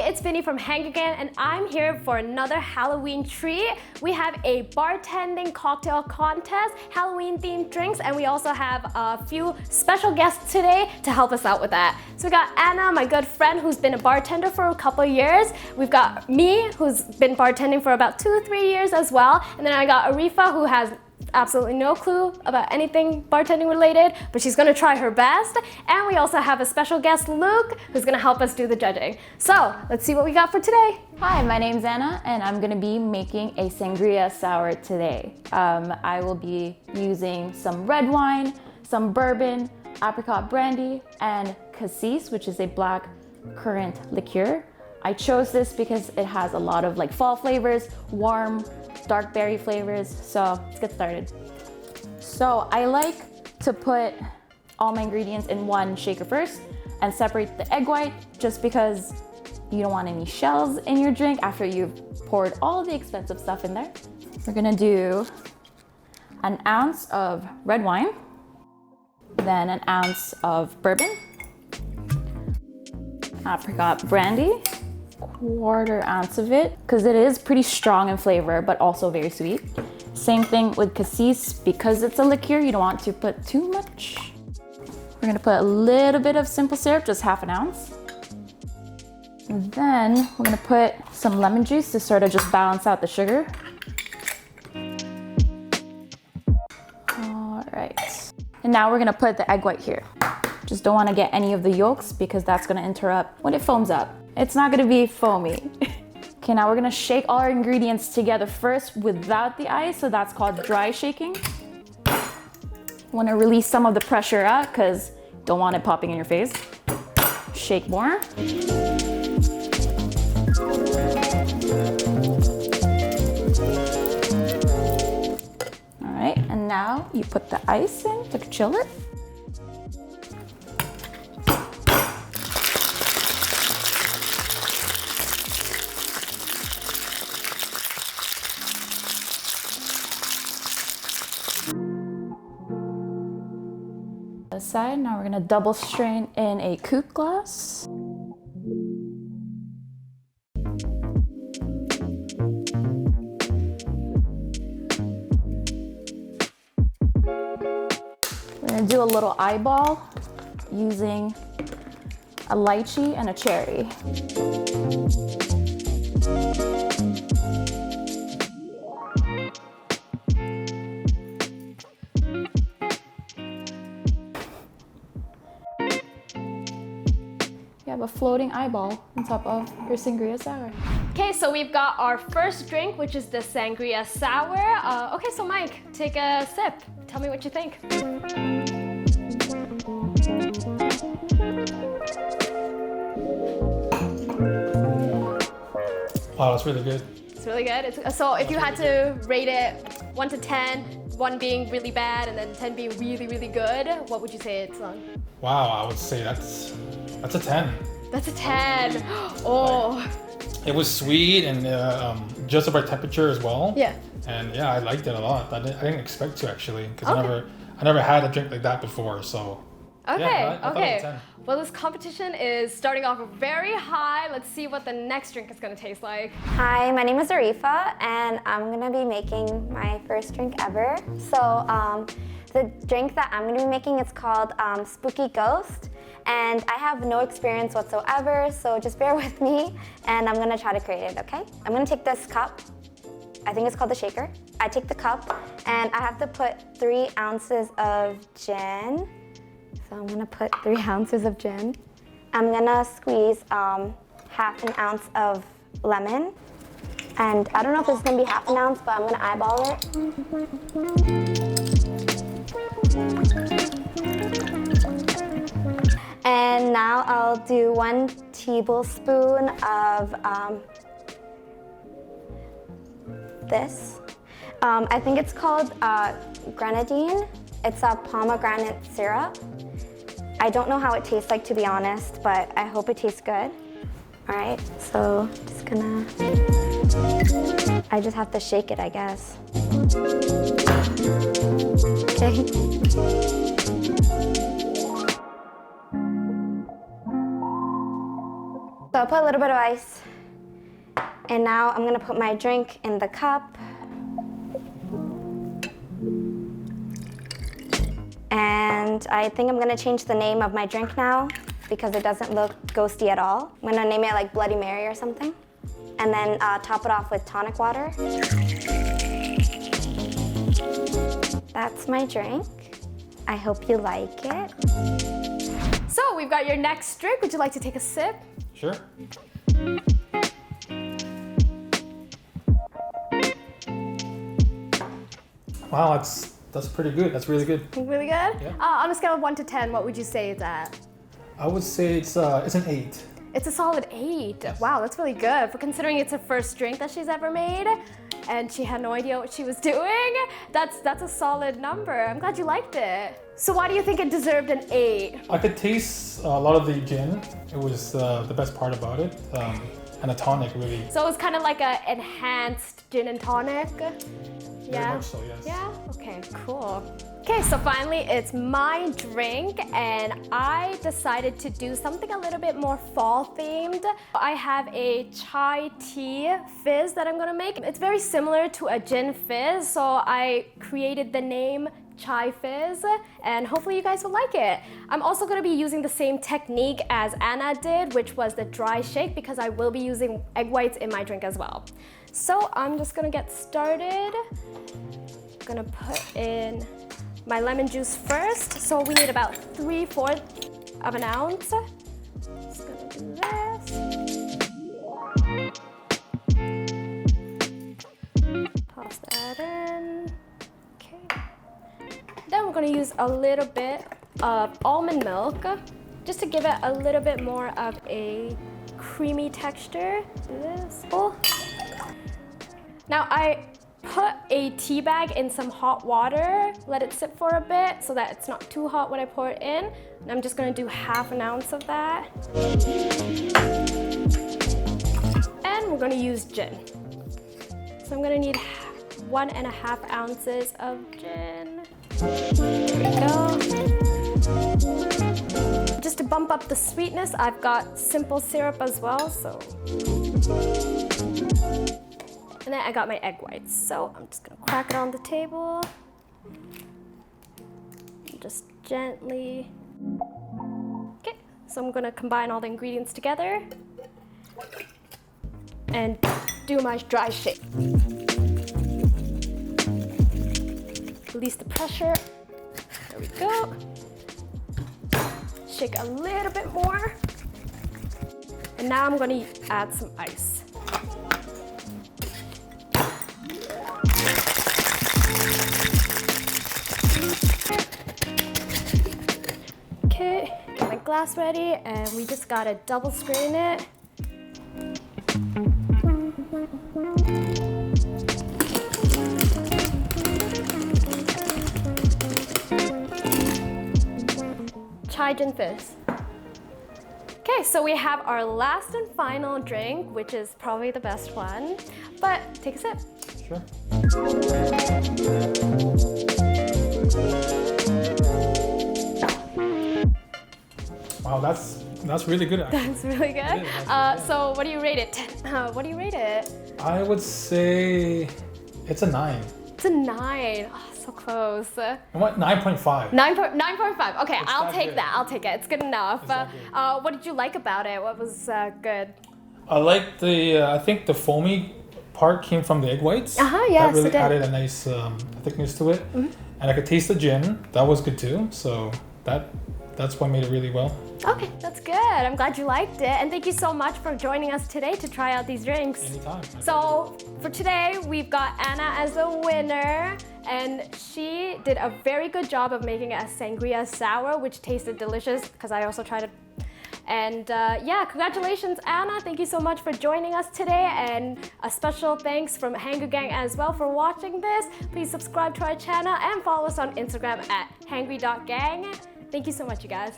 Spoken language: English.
It's Vinny from Hangry and I'm here for another Halloween treat. We have a bartending cocktail contest, Halloween themed drinks, and we also have a few special guests today to help us out with that. So we got Anna, my good friend who's been a bartender for a couple of years. We've got me, who's been bartending for about 2 or 3 years as well. And then I got Arifa, who has absolutely no clue about anything bartending related, but she's gonna try her best. And we also have a special guest, Luke, who's gonna help us do the judging. So let's see what we got for today. Hi, my name's Anna, and I'm gonna be making a sangria sour today. I will be using some red wine, some bourbon, apricot brandy, and cassis, which is a black currant liqueur. I chose this because it has a lot of fall flavors, warm, dark berry flavors. So let's get started. So I like to put all my ingredients in one shaker first and separate the egg white, just because you don't want any shells in your drink after you've poured all the expensive stuff in there. We're gonna do an ounce of red wine, then an ounce of bourbon, apricot brandy, 1/4 ounce of it, because it is pretty strong in flavor, but also very sweet. Same thing with cassis, because it's a liqueur, you don't want to put too much. We're gonna put a little bit of simple syrup, just 1/2 ounce. And then we're gonna put some lemon juice to sort of just balance out the sugar. All right. And now we're gonna put the egg white here. Just don't wanna get any of the yolks, because that's gonna interrupt when it foams up. It's not gonna be foamy. Okay, now we're gonna shake all our ingredients together first without the ice, so that's called dry shaking. Wanna release some of the pressure out, because don't want it popping in your face. Shake more. All right, and now you put the ice in to chill it. Aside. Now we're gonna double strain in a coupe glass. We're gonna do a little eyeball using a lychee and a cherry. You have a floating eyeball on top of your sangria sour. Okay, so we've got our first drink, which is the sangria sour. Okay, so Mike, take a sip. Tell me what you think. Wow, that's really good. It's really good. So if you had to rate it 1 to 10, 1 being really bad and then 10 being really, really good, what would you say it's on? Wow, I would say that's a 10. That's a 10. Oh. It was sweet and just the right temperature as well. Yeah. And yeah, I liked it a lot. I didn't expect to, actually, because Okay. I never had a drink like that before. So Okay, yeah, I thought it was 10. Well, this competition is starting off very high. Let's see what the next drink is gonna taste like. Hi, my name is Arifa, and I'm gonna be making my first drink ever. So the drink that I'm gonna be making is called Spooky Ghost, and I have no experience whatsoever, so just bear with me, and I'm gonna try to create it, okay? I'm gonna take this cup, I think it's called the shaker. I take the cup, and I have to put 3 ounces of gin. So I'm gonna put 3 ounces of gin. I'm gonna squeeze 1/2 ounce of lemon. And I don't know if this is gonna be 1/2 ounce, but I'm gonna eyeball it. And now I'll do 1 tablespoon of this. I think it's called grenadine. It's a pomegranate syrup. I don't know how it tastes like, to be honest, but I hope it tastes good. All right, so just gonna, I just have to shake it, I guess. Okay. I put a little bit of ice. And now I'm gonna put my drink in the cup. And I think I'm gonna change the name of my drink now because it doesn't look ghosty at all. I'm gonna name it like Bloody Mary or something. And then top it off with tonic water. That's my drink. I hope you like it. So we've got your next drink. Would you like to take a sip? Sure. Wow, that's pretty good. That's really good. Really good? Yeah. On a scale of 1 to 10, what would you say it's at? I would say it's an 8. It's a solid 8. Yes. Wow, that's really good for considering it's her first drink that she's ever made, and she had no idea what she was doing. That's a solid number. I'm glad you liked it. So why do you think it deserved an 8? I could taste a lot of the gin. It was the best part about it, and a tonic really. So it's kind of like a enhanced gin and tonic. Very much so, yes. Yeah? Okay, cool. Okay, so finally it's my drink and I decided to do something a little bit more fall themed. I have a chai tea fizz that I'm gonna make. It's very similar to a gin fizz, so I created the name Chai Fizz, and hopefully you guys will like it. I'm also going to be using the same technique as Anna did, which was the dry shake, because I will be using egg whites in my drink as well. So I'm just going to get started. I'm going to put in my lemon juice first. So we need about 3/4 of an ounce. Just going to do this. Toss that in. Then we're going to use a little bit of almond milk just to give it a little bit more of a creamy texture. Do this. Oh. Now I put a tea bag in some hot water, let it sit for a bit so that it's not too hot when I pour it in. And I'm just going to do 1/2 ounce of that. And we're going to use gin. So I'm going to need 1.5 ounces of gin. There we go. Just to bump up the sweetness, I've got simple syrup as well, so. And then I got my egg whites, so I'm just gonna crack it on the table. And just gently. Okay, so I'm gonna combine all the ingredients together and do my dry shake. Release the pressure. There we go. Shake a little bit more. And now I'm going to add some ice. Okay, get my glass ready, and we just got to double strain it. Chai Gin Fizz. Okay, so we have our last and final drink, which is probably the best one. But take a sip. Sure. Wow, that's really good. Actually. That's really good. It is, that's So what do you rate it? What do you rate it? I would say it's a 9. It's a 9. Oh, so close. What? 9.5. 9.5. Okay, I'll that take good? that. I'll take it. It's good enough. It's that good. What did you like about it? What was good? I like the. I think the foamy part came from the egg whites. Yes, That really it did. added a nice thickness to it, and I could taste the gin. That was good too. So that's what made it really well. Okay, that's good. I'm glad you liked it. And thank you so much for joining us today to try out these drinks. Anytime. So for today, we've got Anna as the winner, and she did a very good job of making a sangria sour, which tasted delicious because I also tried it. And yeah, congratulations, Anna. Thank you so much for joining us today, and a special thanks from Hangry Gang as well for watching this. Please subscribe to our channel and follow us on Instagram at hangry.gang. Thank you so much, you guys.